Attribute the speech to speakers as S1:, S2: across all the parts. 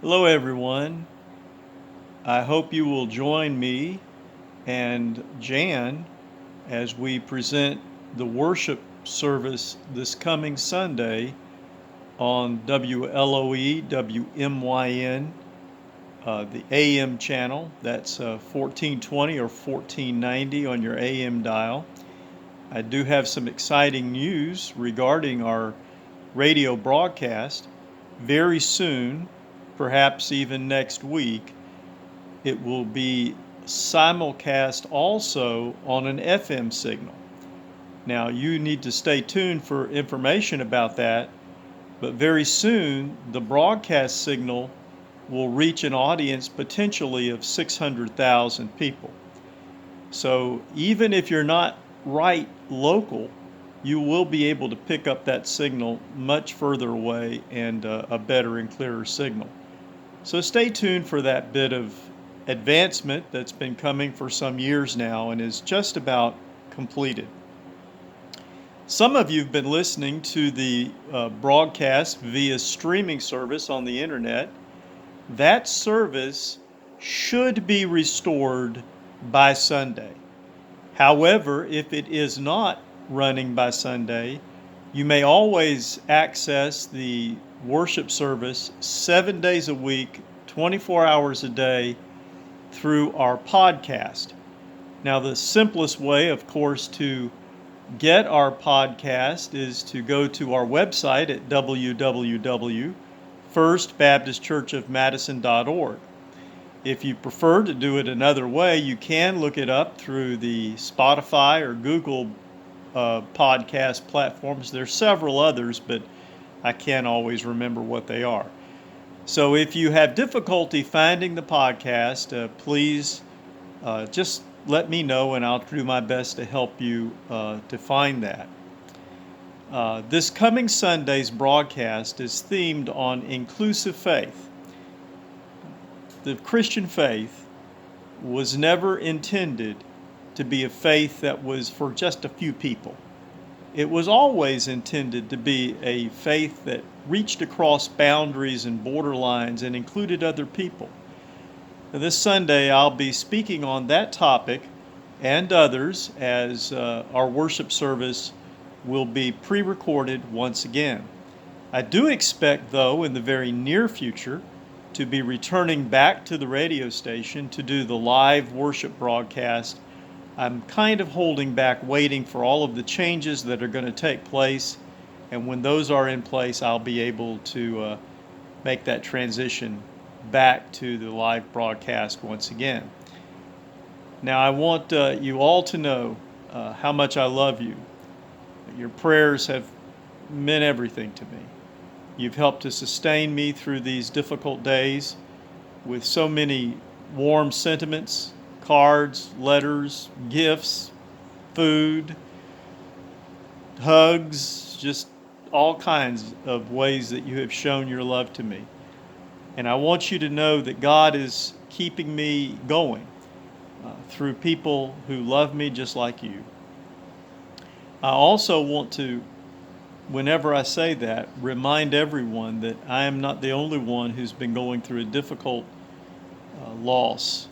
S1: Hello, everyone. I hope you will join me and Jan as we present the worship service this coming Sunday on WLOE, WMYN, the AM channel. That's 1420 or 1490 on your AM dial. I do have some exciting news regarding our radio broadcast. Very soon, perhaps even next week, it will be simulcast also on an FM signal. Now, you need to stay tuned for information about that, but very soon the broadcast signal will reach an audience potentially of 600,000 people. So even if you're not right local, you will be able to pick up that signal much further away and a better and clearer signal. So stay tuned for that bit of advancement that's been coming for some years now and is just about completed. Some of you have been listening to the broadcast via streaming service on the internet. That service should be restored by Sunday. However, if it is not running by Sunday, you may always access the worship service 7 days a week, 24 hours a day through our podcast. Now, the simplest way, of course, to get our podcast is to go to our website at www.firstbaptistchurchofmadison.org. If you prefer to do it another way, you can look it up through the Spotify or Google podcast platforms. There's several others, but I can't always remember what they are. So if you have difficulty finding the podcast, please just let me know and I'll do my best to help you to find that. This coming Sunday's broadcast is themed on inclusive faith. The Christian faith was never intended to be a faith that was for just a few people. It was always intended to be a faith that reached across boundaries and borderlines and included other people. Now, this Sunday, I'll be speaking on that topic and others as our worship service will be pre-recorded once again. I do expect, though, in the very near future, to be returning back to the radio station to do the live worship broadcast. I'm kind of holding back, waiting for all of the changes that are going to take place. And when those are in place, I'll be able to make that transition back to the live broadcast once again. Now, I want you all to know how much I love you. Your prayers have meant everything to me. You've helped to sustain me through these difficult days with so many warm sentiments, cards, letters, gifts, food, hugs, just all kinds of ways that you have shown your love to me. And I want you to know that God is keeping me going through people who love me just like you. I also want to, whenever I say that, remind everyone that I am not the only one who's been going through a difficult loss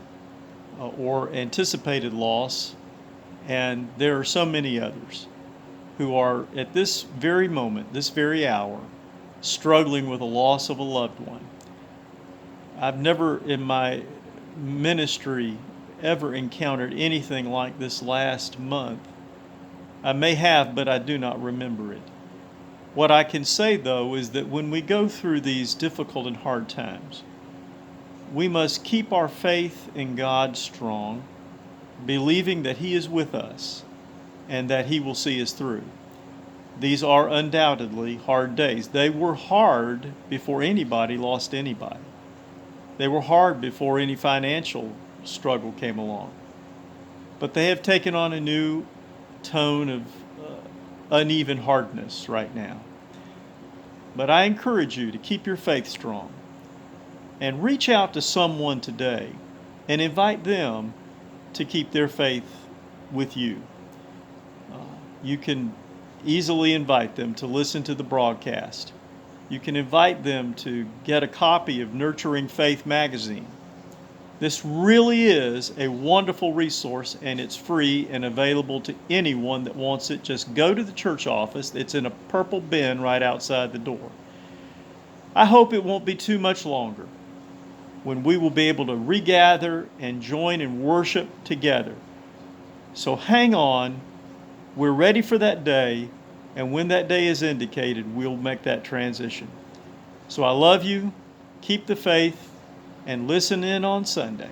S1: or anticipated loss, and there are so many others who are at this very moment, this very hour, struggling with a loss of a loved one. I've never in my ministry ever encountered anything like this last month. I may have, but I do not remember it. What I can say, though, is that when we go through these difficult and hard times, we must keep our faith in God strong, believing that He is with us and that He will see us through. These are undoubtedly hard days. They were hard before anybody lost anybody. They were hard before any financial struggle came along. But they have taken on a new tone of uneven hardness right now. But I encourage you to keep your faith strong and reach out to someone today and invite them to keep their faith with you. You can easily invite them to listen to the broadcast. You can invite them to get a copy of Nurturing Faith magazine. This really is a wonderful resource, and it's free and available to anyone that wants it. Just go to the church office. It's in a purple bin right outside the door. I hope it won't be too much longer when we will be able to regather and join in worship together. So hang on. We're ready for that day, and when that day is indicated, we'll make that transition. So I love you. Keep the faith and listen in on Sunday.